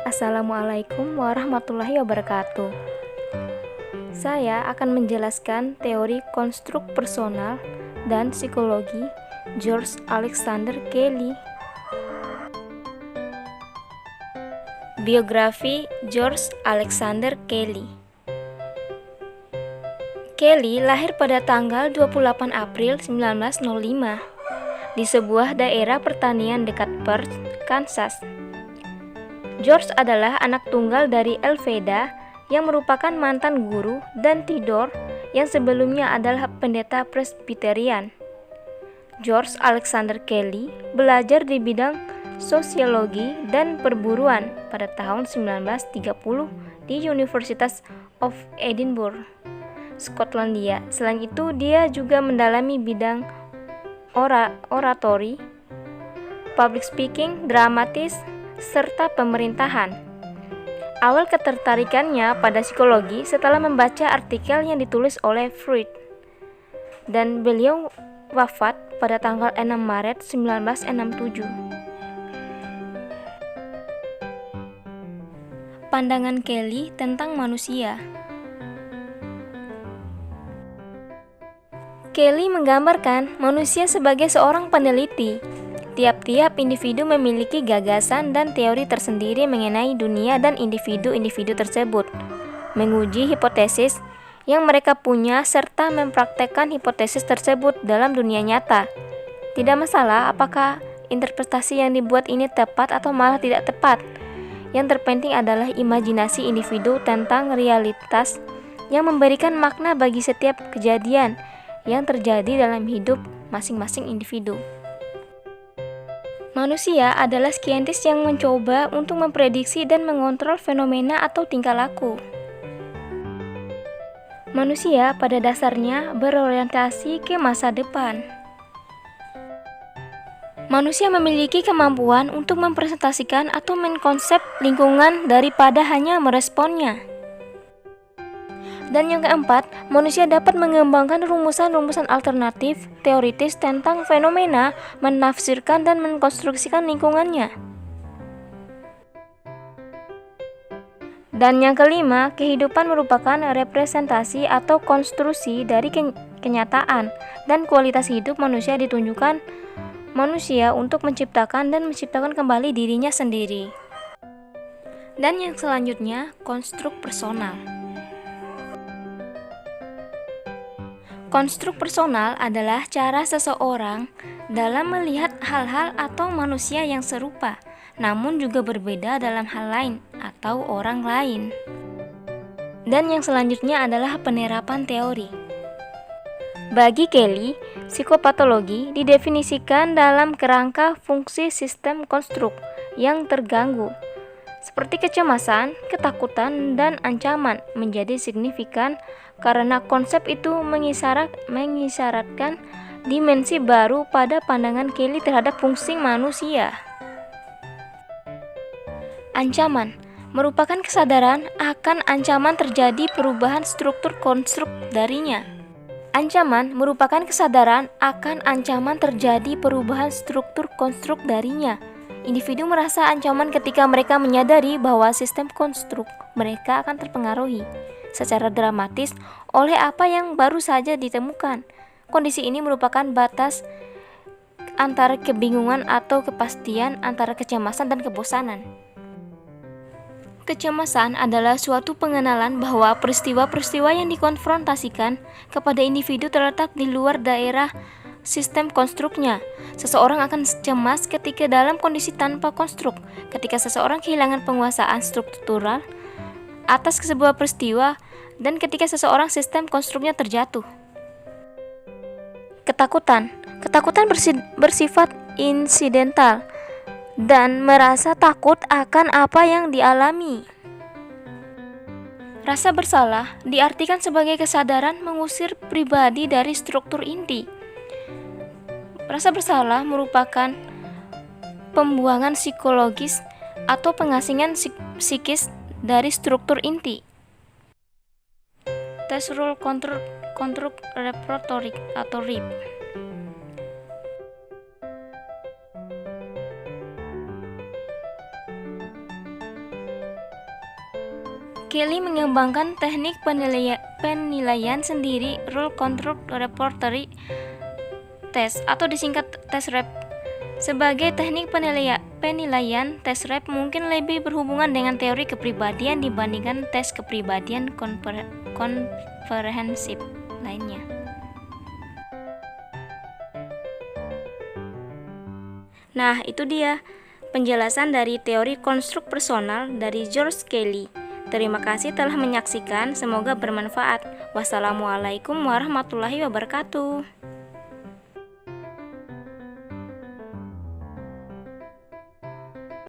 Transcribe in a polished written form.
Assalamualaikum warahmatullahi wabarakatuh. Saya akan menjelaskan teori konstruk personal dan psikologi George Alexander Kelly. Biografi George Alexander Kelly. Kelly lahir pada tanggal 28 April 1905 di sebuah daerah pertanian dekat Perth, Kansas. George adalah anak tunggal dari Elveda yang merupakan mantan guru dan Theodore yang sebelumnya adalah pendeta Presbyterian. George Alexander Kelly belajar di bidang sosiologi dan perburuan pada tahun 1930 di University of Edinburgh, Skotlandia. Selain itu, dia juga mendalami bidang oratori, public speaking, dramatis, serta pemerintahan. Awal ketertarikannya pada psikologi setelah membaca artikel yang ditulis oleh Freud, dan beliau wafat pada tanggal 6 Maret 1967. Pandangan Kelly tentang manusia. Kelly menggambarkan manusia sebagai seorang peneliti. Tiap-tiap individu memiliki gagasan dan teori tersendiri mengenai dunia dan individu-individu tersebut, menguji hipotesis yang mereka punya serta mempraktekkan hipotesis tersebut dalam dunia nyata. Tidak masalah apakah interpretasi yang dibuat ini tepat atau malah tidak tepat. Yang terpenting adalah imajinasi individu tentang realitas yang memberikan makna bagi setiap kejadian yang terjadi dalam hidup masing-masing individu. Manusia adalah saintis yang mencoba untuk memprediksi dan mengontrol fenomena atau tingkah laku. Manusia pada dasarnya berorientasi ke masa depan. Manusia memiliki kemampuan untuk mempresentasikan atau mengkonsep lingkungan daripada hanya meresponnya. Dan yang keempat, manusia dapat mengembangkan rumusan-rumusan alternatif teoritis tentang fenomena, menafsirkan dan mengkonstruksikan lingkungannya. Dan yang kelima, kehidupan merupakan representasi atau konstruksi dari kenyataan, dan kualitas hidup manusia ditunjukkan manusia untuk menciptakan dan menciptakan kembali dirinya sendiri. Dan yang selanjutnya, konstruk personal. Konstruk personal adalah cara seseorang dalam melihat hal-hal atau manusia yang serupa, namun juga berbeda dalam hal lain atau orang lain. Dan yang selanjutnya adalah penerapan teori. Bagi Kelly, psikopatologi didefinisikan dalam kerangka fungsi sistem konstruk yang terganggu, seperti kecemasan, ketakutan, dan ancaman menjadi signifikan karena konsep itu mengisyaratkan dimensi baru pada pandangan Kelly terhadap fungsi manusia. Ancaman merupakan kesadaran akan ancaman terjadi perubahan struktur konstruk darinya. Ancaman merupakan kesadaran akan ancaman terjadi perubahan struktur konstruk darinya. Individu merasa ancaman ketika mereka menyadari bahwa sistem konstruk mereka akan terpengaruhi secara dramatis oleh apa yang baru saja ditemukan. Kondisi ini merupakan batas antara kebingungan atau kepastian, antara kecemasan dan kebosanan. Kecemasan adalah suatu pengenalan bahwa peristiwa-peristiwa yang dikonfrontasikan kepada individu terletak di luar daerah sistem konstruknya. Seseorang akan cemas ketika dalam kondisi tanpa konstruk, ketika seseorang kehilangan penguasaan struktural atas sebuah peristiwa, dan ketika seseorang sistem konstruknya terjatuh. Ketakutan bersifat insidental dan merasa takut akan apa yang dialami. Rasa bersalah diartikan sebagai kesadaran mengusir pribadi dari struktur inti. Rasa bersalah merupakan pembuangan psikologis atau pengasingan psikis dari struktur inti. Tes rule konstruk repertorik atau RIP. Kelly mengembangkan teknik penilaian sendiri Rule Control Repertory Test atau disingkat TESREP. Sebagai teknik penilaian, TESREP mungkin lebih berhubungan dengan teori kepribadian dibandingkan tes kepribadian komprehensif lainnya. Nah, itu dia penjelasan dari teori konstruk personal dari George Kelly. Terima kasih telah menyaksikan, semoga bermanfaat. Wassalamualaikum warahmatullahi wabarakatuh.